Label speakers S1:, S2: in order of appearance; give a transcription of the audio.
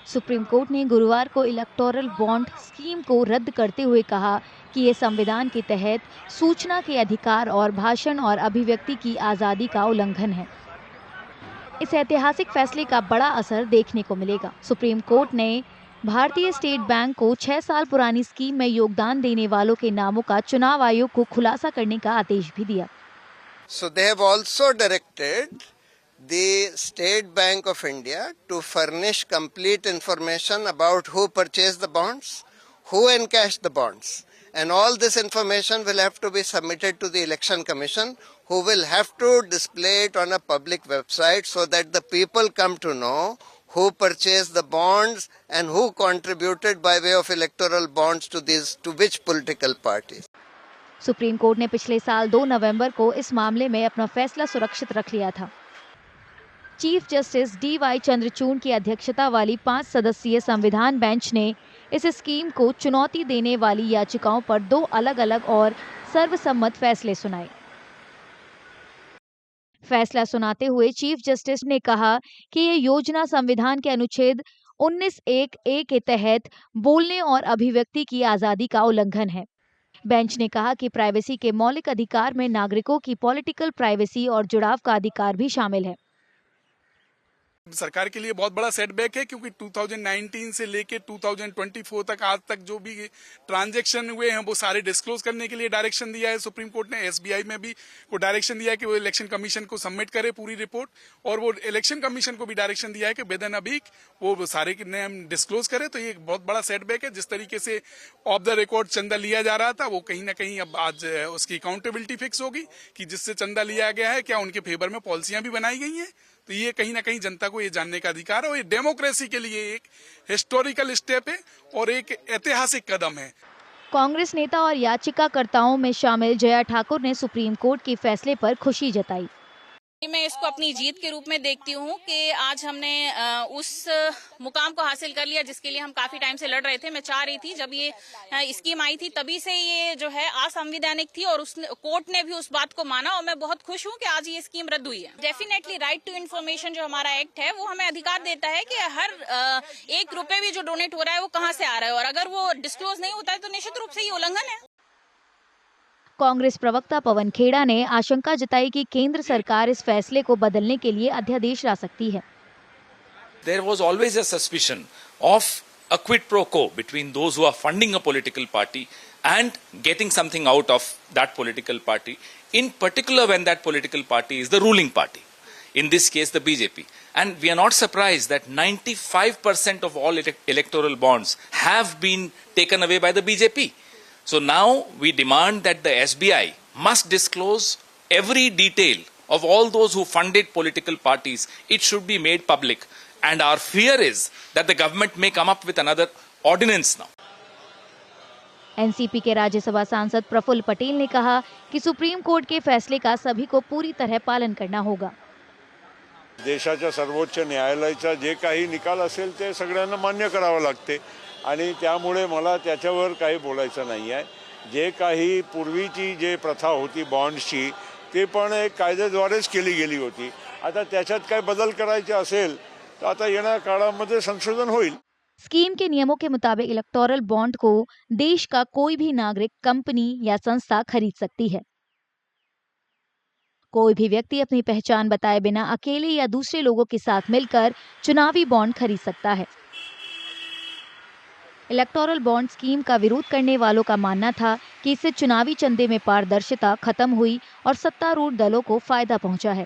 S1: Supreme court ने गुरुवार को इलेक्टोरल बॉन्ड स्कीम को रद्द करते हुए कहा कि ये संविधान के तहत सूचना के अधिकार और भाषण और अभिव्यक्ति की आज़ादी का उल्लंघन है। इस ऐतिहासिक फैसले का बड़ा असर देखने को मिलेगा। सुप्रीम कोर्ट ने भारतीय स्टेट बैंक को 6 साल पुरानी स्कीम में योगदान देने वालों के नामों का चुनाव आयोग को खुलासा करने का आदेश भी दिया।
S2: So they have also directed the State Bank of India to furnish complete information about who purchased the bonds, who encashed the bonds, and all this information will have to be submitted to the Election Commission, who will have to display it on a public website so that the people come to know who purchased the bonds and who contributed by way of electoral bonds to which political parties.
S1: Supreme court ने पिछले साल 2 नवंबर को इस मामले में अपना फैसला सुरक्षित रख लिया था। Chief justice D.Y.. चंद्रचूड़ की अध्यक्षता वाली 5 सदस्यीय संविधान बेंच ने इस स्कीम को चुनौती देने वाली याचिकाओं पर 2 अलग-अलग और सर्वसम्मत फैसले सुनाए। फैसला सुनाते हुए चीफ जस्टिस ने कहा कि ये योजना संविधान के अनुच्छेद 19(1)(a) के तहत बोलने और अभिव्यक्ति की आज़ादी का उल्लंघन है। बेंच ने कहा कि प्राइवेसी के मौलिक अधिकार में नागरिकों की पॉलिटिकल प्राइवेसी और जुड़ाव का अधिकार भी शामिल है।
S3: सरकार के लिए बहुत बड़ा सेटबैक है, क्योंकि 2019 से लेके 2024 तक आज तक जो भी ट्रांजैक्शन हुए हैं वो सारे डिस्क्लोज करने के लिए डायरेक्शन दिया है सुप्रीम कोर्ट ने। एसबीआई में भी वो डायरेक्शन दिया है कि वो इलेक्शन कमीशन को सबमिट करे पूरी रिपोर्ट, और वो इलेक्शन कमीशन को भी डायरेक्शन दिया है कि विद इन अ वीक वो सारे नेम डिस्क्लोज करे। तो ये एक बहुत बड़ा सेटबैक है। जिस तरीके से ऑफ द रिकॉर्ड चंदा लिया जा रहा था, वो कहीं ना कहीं अब आज उसकी अकाउंटेबिलिटी फिक्स होगी कि जिससे चंदा लिया गया है क्या उनके फेवर में पॉलिसियां भी बनाई गई हैं। तो ये कहीं ना कहीं जनता को ये जानने का अधिकार है, और ये डेमोक्रेसी के लिए एक हिस्टोरिकल स्टेप है और एक ऐतिहासिक कदम है।
S1: कांग्रेस नेता और याचिकाकर्ताओं में शामिल जया ठाकुर ने सुप्रीम कोर्ट के फैसले पर खुशी जताई।
S4: मैं इसको अपनी जीत के रूप में देखती हूँ कि आज हमने उस मुकाम को हासिल कर लिया जिसके लिए हम काफी टाइम से लड़ रहे थे। मैं चाह रही थी जब ये स्कीम आई थी तभी से ये जो है असंवैधानिक थी, और कोर्ट ने भी उस बात को माना, और मैं बहुत खुश हूँ कि आज ये स्कीम रद्द हुई है। डेफिनेटली राइट टू इन्फॉर्मेशन जो हमारा एक्ट है वो हमें अधिकार देता है कि हर 1 रुपए भी जो डोनेट हो रहा है वो कहाँ से आ रहा है, और अगर वो डिस्क्लोज नहीं होता है तो निश्चित रूप से ये उल्लंघन है।
S1: कांग्रेस प्रवक्ता पवन खेड़ा ने आशंका जताई कि केंद्र सरकार इस फैसले को बदलने के लिए अध्यादेश ला सकती है।
S5: There was always a suspicion of a quid pro quo between those who are funding a political party and getting something out of that political party, in particular when that political party is the ruling party, in this case the BJP. And we are not surprised that 95% of all electoral bonds have been taken away by the BJP. So now we demand that the SBI must disclose every detail of all those who funded political parties. It should be made public. And our fear is that the government may come up with another ordinance now.
S1: NCP के राज्यसभा सांसद प्रफुल्ल पटेल ने कहा कि supreme court के फैसले का सभी को पूरी तरह पालन करना होगा।
S6: देशाच्या सर्वोच्च न्यायालयाचा जे काही निकाल असेल ते सगळ्यांना मान्य करावं लागते, आणि त्यामुळे मला त्याच्यावर काही बोलायचं नाही आहे। जे काही पूर्वीची जे प्रथा होती बॉन्ड्सची ते पण एक कायद्याद्वारेच केली गेली होती। आता त्याच्यात काय बदल करायचे असेल तर आता येणाऱ्या काळामध्ये संशोधन होईल।
S1: स्कीम के नियमों के मुताबिक इलेक्टोरल बॉन्ड को देश का कोई भी नागरिक, कंपनी या संस्था खरीद सकती है। कोई भी व्यक्ति अपनी पहचान बताए बिना अकेले या दूसरे लोगों के साथ मिलकर चुनावी बॉन्ड खरीद सकता है। इलेक्टोरल बॉन्ड स्कीम का विरोध करने वालों का मानना था कि इससे चुनावी चंदे में पारदर्शिता खत्म हुई और सत्तारूढ़ दलों को फायदा पहुंचा है।